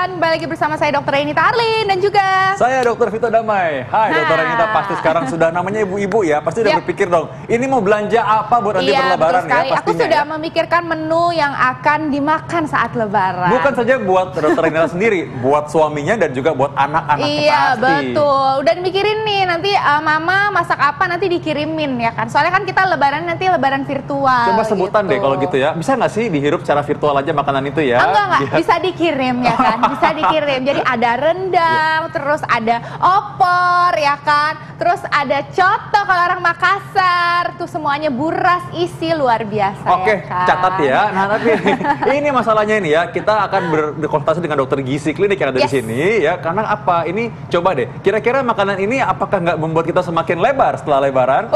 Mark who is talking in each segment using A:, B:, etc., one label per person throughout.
A: kembali lagi bersama saya Dr. Renita Arlin dan juga
B: saya Dr. Vito Damai. Hai Dr. Renita, pasti sekarang sudah namanya ibu-ibu ya, pasti udah berpikir dong, ini mau belanja apa buat nanti berlebaran ya pastinya.
A: Aku sudah memikirkan menu yang akan dimakan saat lebaran.
B: Bukan saja buat Dr. Renita sendiri, buat suaminya dan juga buat anak-anaknya pasti.
A: Iya betul, udah mikirin nih nanti mama masak apa nanti dikirimin ya kan. Soalnya kan kita lebaran nanti lebaran virtual.
B: Coba sebutan
A: gitu
B: deh kalau gitu ya, bisa nggak sih dihirup secara virtual aja makanan itu ya?
A: Enggak, bisa dikirim ya kan, bisa dikirim. Jadi ada rendang, terus ada opor ya kan, terus ada coto kalau orang Makassar, tuh semuanya buras isi luar biasa.
B: Oke,
A: ya kan?
B: catat ya. Nah tapi ini masalahnya ini ya, kita akan berkonsultasi dengan dokter gizi klinik yang ada di sini ya. Karena apa? Ini coba deh, kira-kira makanan ini apakah nggak membuat kita semakin lebar setelah lebaran?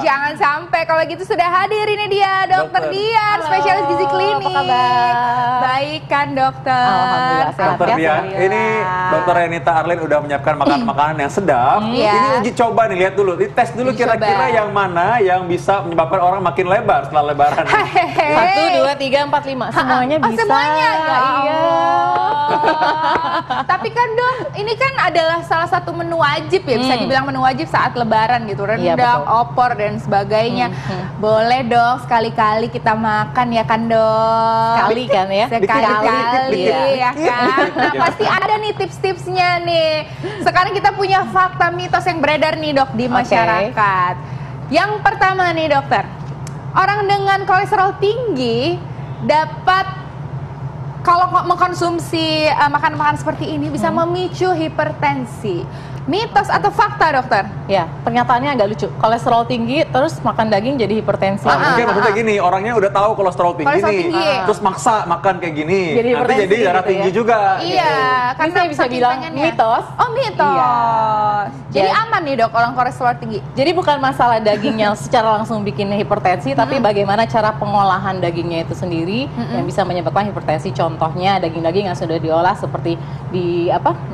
A: Jangan sampai. Kalau gitu sudah hadir ini dia Dokter Dian, spesialis gizi klinik.
C: Apa kabar?
A: Baik kan dokter?
C: Alhamdulillah sehat.
B: Dokter Dian, ini Dokter Renita Arlin udah menyiapkan makanan-makanan yang sedap. Ini uji coba nih, lihat dulu, dites dulu kira-kira yang mana yang bisa menyebabkan orang makin lebar setelah lebaran.
C: 1, 2, 3, 4, 5 semuanya bisa.
A: Semuanya ya.
C: Iya.
A: Tapi kan dok, ini kan adalah salah satu menu wajib ya, bisa dibilang menu wajib saat lebaran gitu, rendang, opor dan sebagainya. Boleh dok, sekali-kali kita makan ya kan dok.
C: Sekali kan ya?
A: Sekali-kali ya kan. Nah pasti ada nih tips-tipsnya nih. Sekarang kita punya fakta mitos yang beredar nih dok di masyarakat. Yang pertama nih dokter, orang dengan kolesterol tinggi dapat kalau mengkonsumsi makan-makan seperti ini bisa memicu hipertensi. Mitos atau fakta dokter?
C: Ya, pernyataannya agak lucu. Kolesterol tinggi terus makan daging jadi hipertensi.
B: Mungkin maksudnya gini, orangnya udah tahu kolesterol tinggi terus maksa makan kayak gini, nanti jadi darah tinggi juga.
A: Iya,
C: karena saya bisa bilang mitos.
A: Oh mitos. Iya. Jadi aman nih dok orang kolesterol tinggi.
C: Jadi bukan masalah dagingnya secara langsung bikin hipertensi, tapi bagaimana cara pengolahan dagingnya itu sendiri yang bisa menyebabkan hipertensi. Contohnya daging-daging yang sudah diolah seperti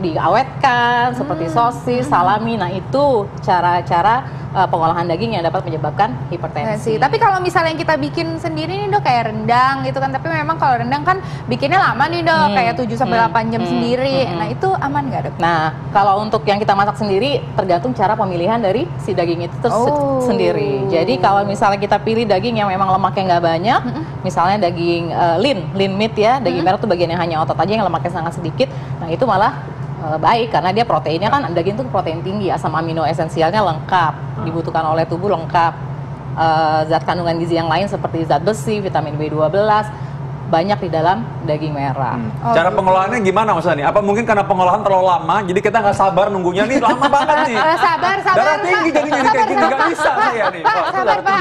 C: diawetkan, seperti sosis, salami. Nah itu cara-cara pengolahan daging yang dapat menyebabkan hipertensi.
A: Tapi kalau misalnya kita bikin sendiri nih dok kayak rendang gitu kan, tapi memang kalau rendang kan bikinnya lama nih dok, kayak 7-8 jam sendiri. Nah itu aman nggak dok?
C: Nah kalau untuk yang kita masak sendiri tergantung cara pemilihan dari si daging itu sendiri. Jadi kalau misalnya kita pilih daging yang memang lemaknya nggak banyak, misalnya daging lean meat ya, daging merah tuh bagian yang hanya otot aja yang lemaknya sangat sedikit. Nah itu malah baik karena dia proteinnya kan daging itu protein tinggi, asam amino esensialnya lengkap, dibutuhkan oleh tubuh lengkap, zat kandungan gizi yang lain seperti zat besi, vitamin B12 banyak di dalam daging merah.
B: Cara pengolahannya gimana maksudnya nih? Apa mungkin karena pengolahan terlalu lama, jadi kita nggak sabar nunggunya nih lama banget nih.
A: Sabar.
B: Darah tinggi jadinya kayak gini, nggak bisa saya nih.
A: Sabar pak.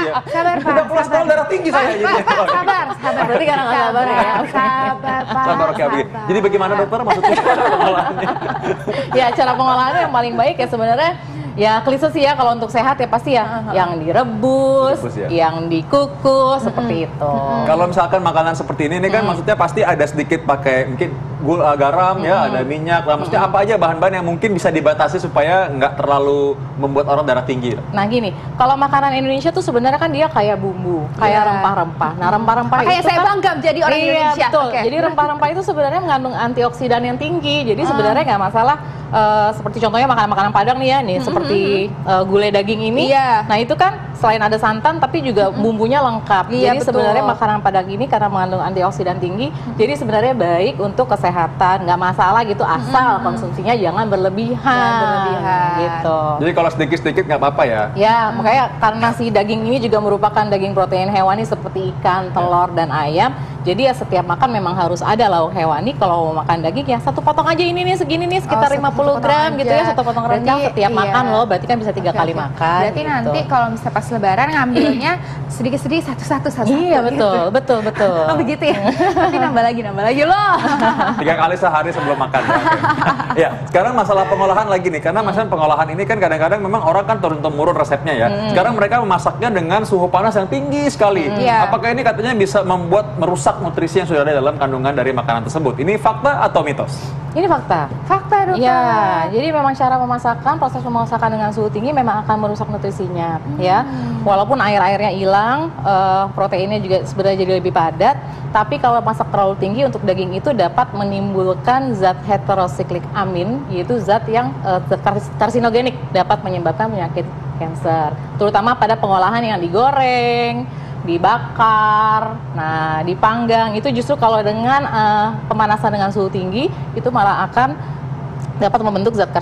B: Udah kolesterol darah tinggi saya jadi.
A: Sabar.
C: Berarti karena nggak sabar ya.
A: Sabar pak.
B: Sabar, oke. Jadi bagaimana dokter maksudnya cara pengolahannya?
C: Ya cara pengolahannya yang paling baik ya sebenarnya. Ya klise sih ya kalau untuk sehat ya pasti ya yang direbus, yang dikukus seperti itu.
B: Kalau misalkan makanan seperti ini kan maksudnya pasti ada sedikit pakai mungkin gula, garam ya, ada minyak lah. Maksudnya apa aja bahan-bahan yang mungkin bisa dibatasi supaya nggak terlalu membuat orang darah tinggi. Nah
C: gini, kalau makanan Indonesia tuh sebenarnya kan dia kayak bumbu, kayak rempah-rempah. Nah rempah-rempah itu
A: saya bangga jadi orang Indonesia.
C: Betul. Jadi rempah-rempah itu sebenarnya mengandung antioksidan yang tinggi. Jadi sebenarnya nggak masalah. Seperti contohnya makanan-makanan Padang nih ya, seperti gulai daging ini. Nah itu kan selain ada santan, tapi juga bumbunya lengkap. Jadi sebenarnya makanan Padang ini karena mengandung antioksidan tinggi, jadi sebenarnya baik untuk kesehatan, nggak masalah gitu, asal konsumsinya jangan berlebihan. Gitu.
B: Jadi kalau sedikit-sedikit nggak apa-apa ya?
C: Ya, makanya karena si daging ini juga merupakan daging protein hewani seperti ikan, telur, dan ayam. Jadi ya setiap makan memang harus ada lauk hewani. Kalau mau makan daging ya satu potong aja ini nih segini nih sekitar 50 gram gitu ya, satu potong rendang setiap makan loh. Berarti kan bisa 3 kali makan.
A: Berarti nanti kalau misalnya pas lebaran ngambilnya sedikit-sedikit satu-satu.
C: Iya betul.
A: Oh begitu ya. Tapi nambah lagi loh.
B: 3 kali sehari sebelum makan. Ya sekarang masalah pengolahan lagi nih, karena masalah pengolahan ini kan kadang-kadang memang orang kan turun-temurun resepnya ya. Sekarang mereka memasaknya dengan suhu panas yang tinggi sekali. Apakah ini katanya bisa merusak merusak nutrisi yang sudah ada dalam kandungan dari makanan tersebut. Ini fakta atau mitos?
C: Ini fakta.
A: Fakta dokter.
C: Ya, jadi memang cara memasakan, proses pemasakan dengan suhu tinggi memang akan merusak nutrisinya, ya. Walaupun air-airnya hilang, proteinnya juga sebenarnya jadi lebih padat, tapi kalau masak terlalu tinggi untuk daging itu dapat menimbulkan zat heterosiklik amin, yaitu zat yang karsinogenik, dapat menyebabkan penyakit kanker, terutama pada pengolahan yang digoreng, dibakar, nah dipanggang. Itu justru kalau dengan pemanasan dengan suhu tinggi itu malah akan dapat membentuk zat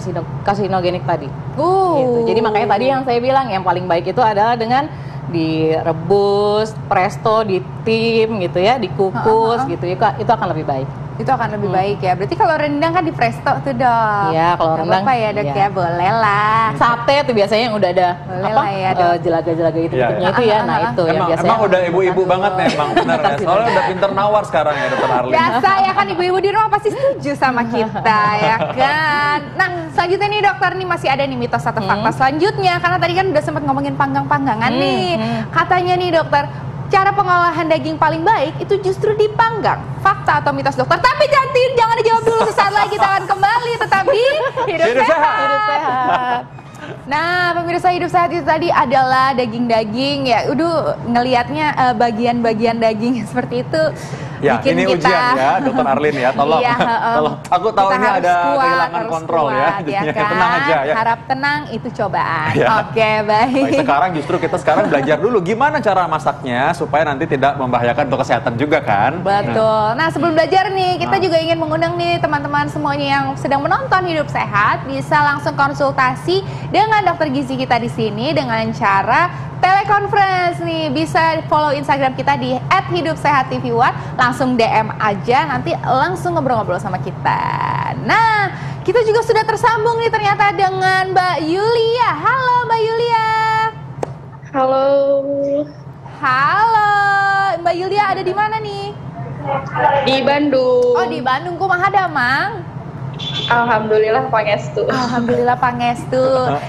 C: karsinogenik tadi. Gitu. Jadi makanya tadi yang saya bilang yang paling baik itu adalah dengan direbus, presto, ditim gitu ya, dikukus gitu. Itu akan lebih baik.
A: Itu akan lebih baik ya. Berarti kalau rendang kan di presto tuh dok.
C: Iya, kalau rendang.
A: Apa ya dok ya, boleh lah.
C: Sate tuh biasanya yang udah ada
A: Boleh lah ya, Dok.
C: jelaga-jelaga itu bentuknya itu ya. Nah itu yang biasanya.
B: Emang udah ibu-ibu banget nih emang benar ya. Soalnya udah pinter nawar sekarang ya dokter Arlin.
A: Biasa ya kan ibu-ibu di rumah pasti setuju sama kita ya kan. Nah selanjutnya nih dokter nih masih ada nih mitos atau fakta selanjutnya. Karena tadi kan udah sempat ngomongin panggang-panggangan nih. Katanya nih dokter, cara pengolahan daging paling baik itu justru dipanggang. Fakta atau mitos dokter? Tapi jangan dijawab dulu, sesaat lagi kita akan kembali tetap di Hidup Sehat.
C: Hidup sehat.
A: Nah, pemirsa Hidup Sehat itu tadi adalah daging-daging ya. Ngelihatnya bagian-bagian daging seperti itu
B: Ya,
A: bikin
B: ini
A: kita
B: ujian ya, dokter Arlin ya, tolong.
A: Iya,
B: tolong. Aku tahu
A: kita
B: ini
A: harus
B: ada
A: kuat,
B: kehilangan
A: harus
B: kontrol ya.
A: kuat,
B: Jadinya
A: kan?
B: tenang aja ya.
A: Harap tenang itu cobaan.
B: Ya.
A: Oke, baik.
B: Baik, sekarang justru kita belajar dulu gimana cara masaknya supaya nanti tidak membahayakan untuk kesehatan juga kan.
A: Betul. Nah, sebelum belajar nih, kita juga ingin mengundang nih teman-teman semuanya yang sedang menonton Hidup Sehat bisa langsung konsultasi dengan dokter gizi kita di sini dengan cara telekonferensi nih. Bisa follow Instagram kita di @hidupsehattv1, langsung DM aja, nanti langsung ngobrol-ngobrol sama kita. Nah, kita juga sudah tersambung nih ternyata dengan Mbak Yulia. Halo Mbak Yulia.
D: Halo.
A: Halo, Mbak Yulia ada di mana nih?
D: Di Bandung.
A: Oh, di Bandung. Kumaha damang?
D: Alhamdulillah pangestu.
A: Alhamdulillah pangestu.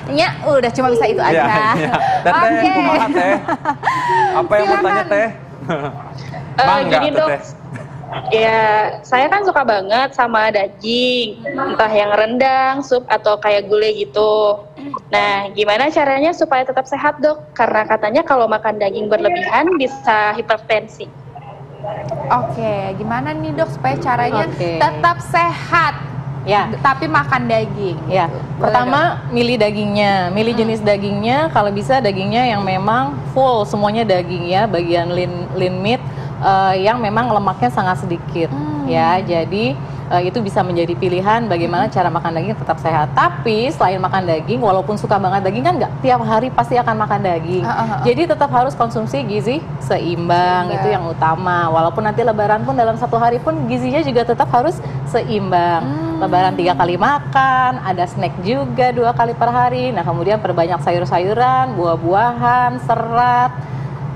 A: Nya udah cuma bisa itu aja.
B: Iya. Teteh, kumaha teh? Apa yang mau tanya teh? Mangga
D: Gini
B: tuh
D: dok,
B: teh.
D: ya saya kan suka banget sama daging, entah yang rendang, sup atau kayak gulai gitu. Nah, gimana caranya supaya tetap sehat dok? Karena katanya kalau makan daging berlebihan bisa hipertensi.
A: Oke, gimana nih dok supaya caranya tetap sehat?
C: Ya.
A: Tapi makan daging.
C: Ya,
A: gitu.
C: pertama milih dagingnya, milih jenis dagingnya. Kalau bisa dagingnya yang memang full semuanya daging ya, bagian lean meat yang memang lemaknya sangat sedikit ya. Jadi itu bisa menjadi pilihan bagaimana cara makan daging tetap sehat. Tapi selain makan daging, walaupun suka banget daging kan nggak tiap hari pasti akan makan daging. Jadi tetap harus konsumsi gizi seimbang, itu yang utama. Walaupun nanti lebaran pun dalam satu hari pun gizinya juga tetap harus seimbang. Lebaran 3 kali makan, ada snack juga 2 kali per hari. Nah kemudian perbanyak sayur-sayuran, buah-buahan, serat,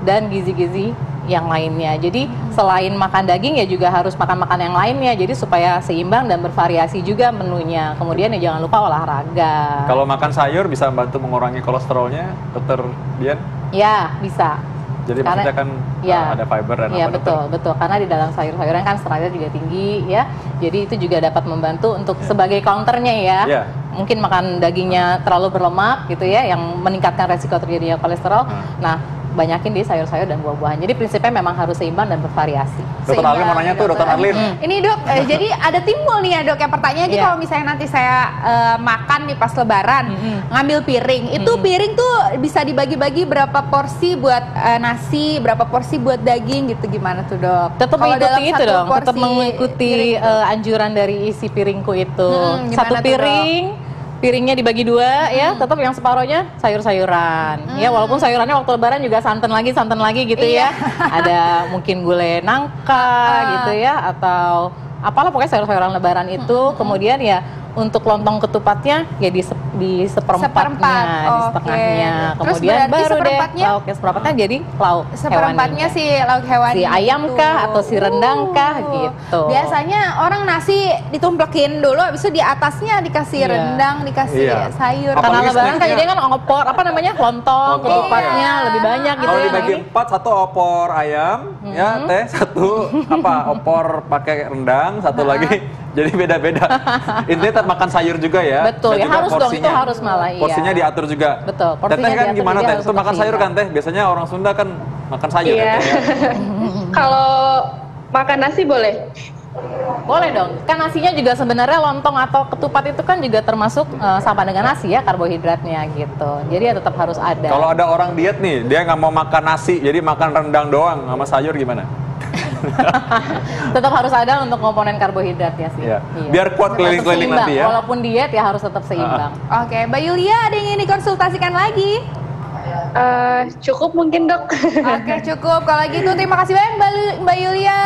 C: dan gizi-gizi yang lainnya. Jadi selain makan daging ya juga harus makan yang lainnya. Jadi supaya seimbang dan bervariasi juga menunya. Kemudian ya jangan lupa olahraga.
B: Kalau makan sayur bisa membantu mengurangi kolesterolnya, dokter Dian?
C: Ya, bisa.
B: Jadi maksudnya kan ada fiber dan
C: ya,
B: apa
C: betul. Karena di dalam sayur-sayuran kan seratnya juga tinggi ya. Jadi itu juga dapat membantu untuk sebagai counternya ya. Mungkin makan dagingnya terlalu berlemak gitu ya, yang meningkatkan resiko terjadinya kolesterol. Nah, banyakin di sayur-sayur dan buah-buahan. Jadi prinsipnya memang harus seimbang dan bervariasi.
B: Dokter Arlin mau nanya tuh, dokter Arlin.
A: Ini dok, jadi ada timbul nih ya dok, yang pertanyaan jadi kalau misalnya nanti saya makan nih pas lebaran, ngambil piring, itu piring tuh bisa dibagi-bagi berapa porsi buat nasi, berapa porsi buat daging gitu, gimana tuh dok?
C: Tetap mengikuti itu dong, tetap mengikuti anjuran dari isi piringku itu. Satu piring, piringnya dibagi 2 ya, tetap yang separohnya sayur-sayuran. Ya walaupun sayurannya waktu lebaran juga santan lagi gitu ya. Ada mungkin gulai nangka gitu ya, atau apalah pokoknya sayur-sayuran lebaran itu. Kemudian ya untuk lontong ketupatnya ya di seperempatnya, di setengahnya. Kemudian baru deh seperempatnya jadi lauk
A: seperempatnya si lauk hewani.
C: Si ayam kah atau si rendang kah gitu.
A: Biasanya orang nasi ditumplekin dulu, habis itu di atasnya dikasih rendang, dikasih sayur.
C: Karena lebaran kan jadi kan opor, apa namanya, lontong ketupatnya lebih banyak gitu
B: kalau
C: ya.
B: dibagi 4, 1 opor ayam, ya teh satu, opor pakai rendang, satu lagi jadi beda-beda. Intinya tetap makan sayur juga ya.
C: Betul,
B: dan
C: ya
B: juga
C: harus dong, itu harus malah iya.
B: Porsinya diatur juga.
C: Betul, porsinya
B: Teteh kan
C: diatur,
B: gimana
C: jadi
B: teh?
C: harus
B: Itu makan
C: tetap
B: sayur kan
C: seimbang.
B: teh? Biasanya orang Sunda kan makan sayur
D: Iya.
B: ya, teh, ya.
D: Kalau makan nasi boleh?
C: Boleh dong, kan nasinya juga sebenarnya lontong atau ketupat itu kan juga termasuk sama dengan nasi ya karbohidratnya gitu. Jadi ya tetap harus ada.
B: Kalau ada orang diet nih, dia nggak mau makan nasi, jadi makan rendang doang sama sayur gimana?
C: Tetap harus ada untuk komponen karbohidratnya sih.
B: Iya. Biar kuat keliling-keliling
C: Seimbang.
B: nanti ya.
C: Walaupun diet ya harus tetap seimbang.
A: Oke, Mbak Yulia ada yang ingin dikonsultasikan lagi?
D: Cukup mungkin dok.
A: Oke, cukup. Kalau gitu terima kasih banyak Mbak Yulia.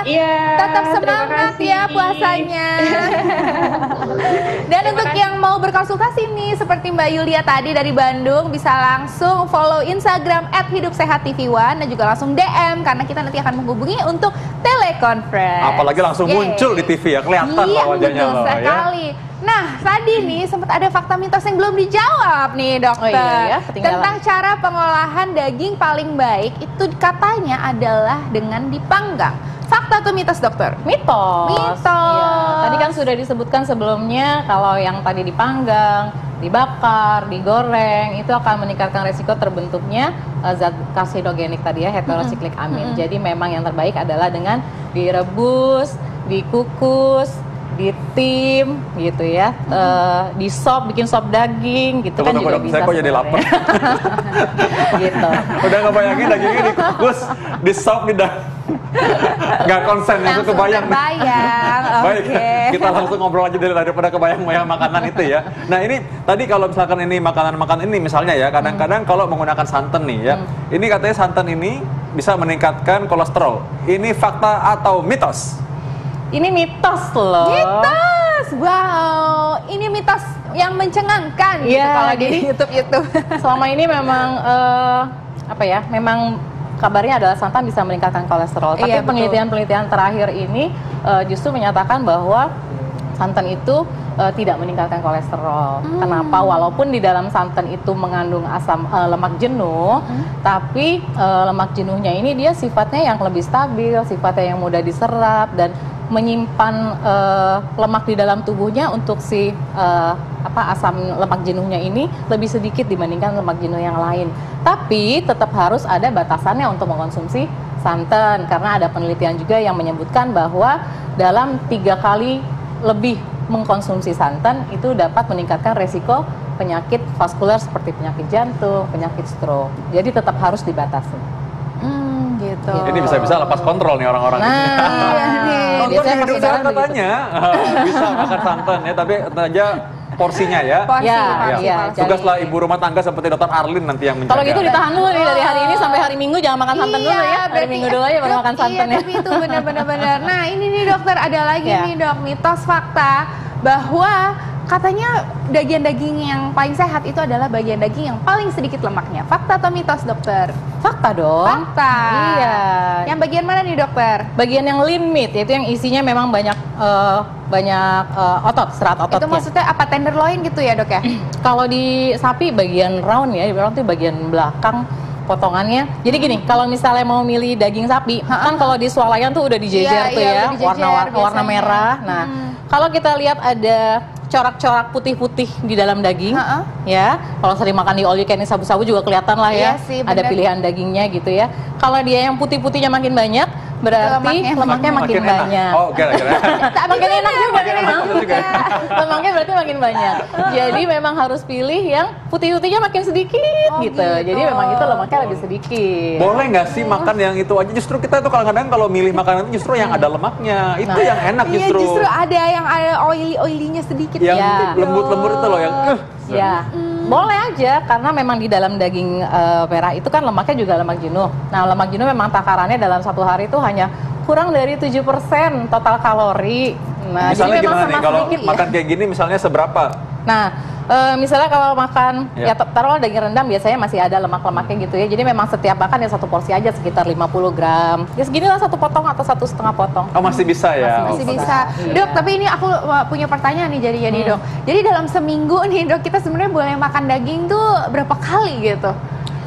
D: Iya.
A: Tetap
D: terima
A: semangat
D: kasih.
A: ya puasanya. Dan untuk yang mau berkonsultasi nih seperti Mbak Yulia tadi dari Bandung bisa langsung follow Instagram @hidupsehattv1 dan juga langsung DM karena kita nanti akan menghubungi untuk telekonferensi.
B: Apalagi langsung muncul di TV ya, kelihatan
A: iya,
B: loh wajahnya
A: betul
B: loh ya.
A: sekali. Nah, tadi nih sempat ada fakta mitos yang belum dijawab nih dokter.
C: Oh iya ya, ketinggalan.
A: Tentang cara pengolahan daging paling baik itu katanya adalah dengan dipanggang. Fakta atau mitos dokter?
C: Mitos.
A: Mitos.
C: Iya. Tadi kan sudah disebutkan sebelumnya kalau yang tadi dipanggang, dibakar, digoreng itu akan meningkatkan resiko terbentuknya zat karsinogenik tadi ya, heterosiklik amin. Jadi memang yang terbaik adalah dengan direbus, dikukus, ditim gitu ya, di sop, bikin sop daging gitu kan juga bisa.
B: Saya kok jadi lapar.
C: Gitu.
B: Udah ngebayangin dagingnya dikukus, di sop, di nggak konsen, itu
A: Langsung
B: kebayang.
A: terbayang.
B: Baik,
A: Oke.
B: kita langsung ngobrol aja daripada kebayang-bayang makanan itu ya. Nah ini tadi kalau misalkan ini makanan-makanan ini misalnya ya, kadang-kadang kalau menggunakan santan nih ya, ini katanya santan ini bisa meningkatkan kolesterol. Ini fakta atau mitos?
C: Ini mitos loh.
A: Mitos. Wow, ini mitos yang mencengangkan gitu
C: Iya,
A: kalau di
C: jadi-
A: YouTube.
C: Selama ini memang memang kabarnya adalah santan bisa meningkatkan kolesterol. Tapi
A: Iya, betul.
C: penelitian-penelitian terakhir ini justru menyatakan bahwa santan itu tidak meningkatkan kolesterol. Kenapa? Walaupun di dalam santan itu mengandung asam lemak jenuh, tapi lemak jenuhnya ini dia sifatnya yang lebih stabil, sifatnya yang mudah diserap dan menyimpan lemak di dalam tubuhnya untuk si asam lemak jenuhnya ini lebih sedikit dibandingkan lemak jenuh yang lain. Tapi tetap harus ada batasannya untuk mengkonsumsi santan karena ada penelitian juga yang menyebutkan bahwa dalam 3 kali lebih mengkonsumsi santan itu dapat meningkatkan resiko penyakit vaskuler seperti penyakit jantung, penyakit stroke. Jadi tetap harus dibatasi.
A: Gitu.
B: Ini bisa-bisa lepas kontrol nih orang-orang.
C: Nah,
A: Iya nih.
B: Nonton
C: biasanya
B: hidup
C: pasti
B: sehat
C: jalan begitu.
B: katanya bisa makan santan ya, tapi tentu aja porsinya ya.
A: Porsi,
C: Ya,
A: porsi,
C: iya.
A: porsi.
B: Tugaslah ibu rumah tangga seperti Dokter Arlin nanti yang menjaga.
C: Kalau gitu ditahan dulu nih dari hari ini sampai hari Minggu jangan makan santan dulu ya. Hari
A: berarti-
C: Minggu dulu aja baru
A: Dok,
C: makan santan
A: iya,
C: ya.
A: tapi itu benar-benar. Nah, ini nih dokter ada lagi
C: Ya.
A: nih dok mitos fakta bahwa katanya daging-daging yang paling sehat itu adalah bagian daging yang paling sedikit lemaknya. Fakta atau mitos dokter?
C: Fakta dong.
A: Fakta.
C: Iya.
A: Yang bagian mana nih dokter?
C: Bagian yang lean meat yaitu yang isinya memang banyak otot, serat ototnya.
A: Itu maksudnya apa, tenderloin gitu ya dok ya?
C: Kalau di sapi bagian round ya, di round itu bagian belakang potongannya. Jadi gini, kalau misalnya mau milih daging sapi, kan kalau di swalayan tuh udah dijejer
A: Iya,
C: tuh
A: iya,
C: ya,
A: udah dijejer
C: warna
A: biasanya.
C: merah. Nah, kalau kita lihat ada corak-corak putih-putih di dalam daging, ya. Kalau sering makan di all you can eat sabu-sabu juga kelihatan lah ya.
A: Iya sih,
C: ada
A: bener.
C: pilihan dagingnya gitu ya. Kalau dia yang putih-putihnya makin banyak, berarti lemaknya makin
B: enak.
C: banyak.
B: Oh, kira-kira.
C: Makin enak juga,
B: Makin enak juga.
C: lemaknya berarti makin banyak. Jadi memang harus pilih yang putih-putihnya makin sedikit
A: Oh,
C: gitu.
A: gitu.
C: Jadi memang itu lemaknya lebih sedikit.
B: Boleh nggak sih makan yang itu aja? Justru kita tuh kadang-kadang kalau milih makanan itu justru yang ada lemaknya. Itu yang enak
A: Iya,
B: justru.
A: justru ada yang ada oily-oilynya sedikit.
B: Yang
C: Ya.
B: lembut-lembut itu loh yang
C: Ya, boleh aja karena memang di dalam daging merah itu kan lemaknya juga lemak jenuh. Nah, lemak jenuh memang takarannya dalam satu hari itu hanya kurang dari 7% total kalori. Nah,
B: Misalnya
C: jadi memang
B: gimana nih
C: sama
B: kalau
C: sedikit ya.
B: makan kayak gini misalnya seberapa?
C: Nah, misalnya kalau makan
B: Ya.
C: ya taruhlah daging rendang biasanya masih ada lemak-lemaknya gitu ya. Jadi memang setiap makan ya satu porsi aja sekitar 50 gram. Ya seginilah satu potong atau 1,5 potong.
B: Oh masih bisa ya?
A: Masih
B: Oh,
A: bisa.
C: Iya.
A: Dok, tapi ini aku punya pertanyaan nih jadi dok. Jadi dalam seminggu nih dok, kita sebenarnya boleh makan daging tuh berapa kali gitu?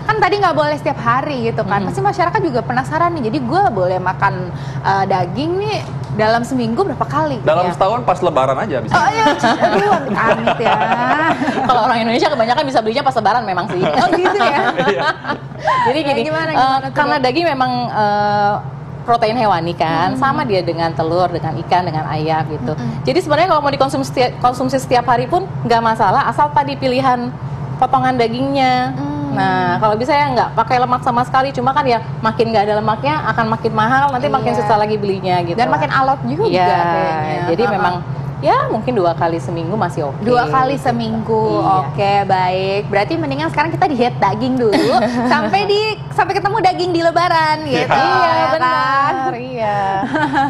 A: kan tadi nggak boleh setiap hari gitu kan. Pasti masyarakat juga penasaran nih. Jadi gue boleh makan daging nih dalam seminggu berapa kali?
B: Dalam setahun pas lebaran aja bisa.
A: Oh iya, aduh amit ya.
C: Kalau orang Indonesia kebanyakan bisa belinya pas lebaran memang sih.
A: Oh gitu ya.
C: Jadi gini,
A: gimana tuh,
C: karena
A: Dok?
C: daging memang protein hewani kan, sama dia dengan telur, dengan ikan, dengan ayam gitu. Jadi sebenarnya kalau mau dikonsumsi setiap hari pun nggak masalah, asal tadi pilihan potongan dagingnya. Nah, kalau bisa ya nggak pakai lemak sama sekali, cuma kan ya makin nggak ada lemaknya akan makin mahal, nanti makin susah lagi belinya gitu.
A: Dan makin alot juga
C: Iya,
A: kayaknya.
C: jadi memang ya mungkin 2 kali seminggu masih oke.
A: 2 kali seminggu,
C: Iya.
A: oke baik. Berarti mendingan sekarang kita diet daging dulu sampai ketemu daging di Lebaran gitu.
C: Iya,
A: ya
C: benar.
A: kan?
C: Iya.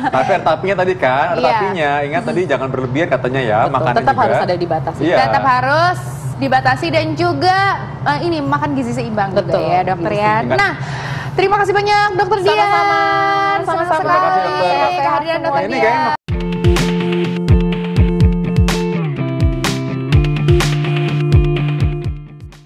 B: Tapi ada tapinya tadi kan, ada
A: Iya.
B: tapinya. Ingat tadi jangan berlebihan katanya ya,
C: Betul,
B: makannya
C: tetap
B: juga.
C: harus ada dibatasi.
B: Iya.
A: Tetap harus dibatasi dan juga ini makan gizi seimbang juga
C: Betul,
A: ya dokter
C: gizi
A: ya.
B: seimbang.
A: Nah, terima kasih banyak dokter Dian.
C: Sama-sama.
A: Senang
C: Sama-sama.
A: sekali
B: Terima kasih, dokter.
A: kehadiran dokter
B: Ini
A: Dian.
B: kayaknya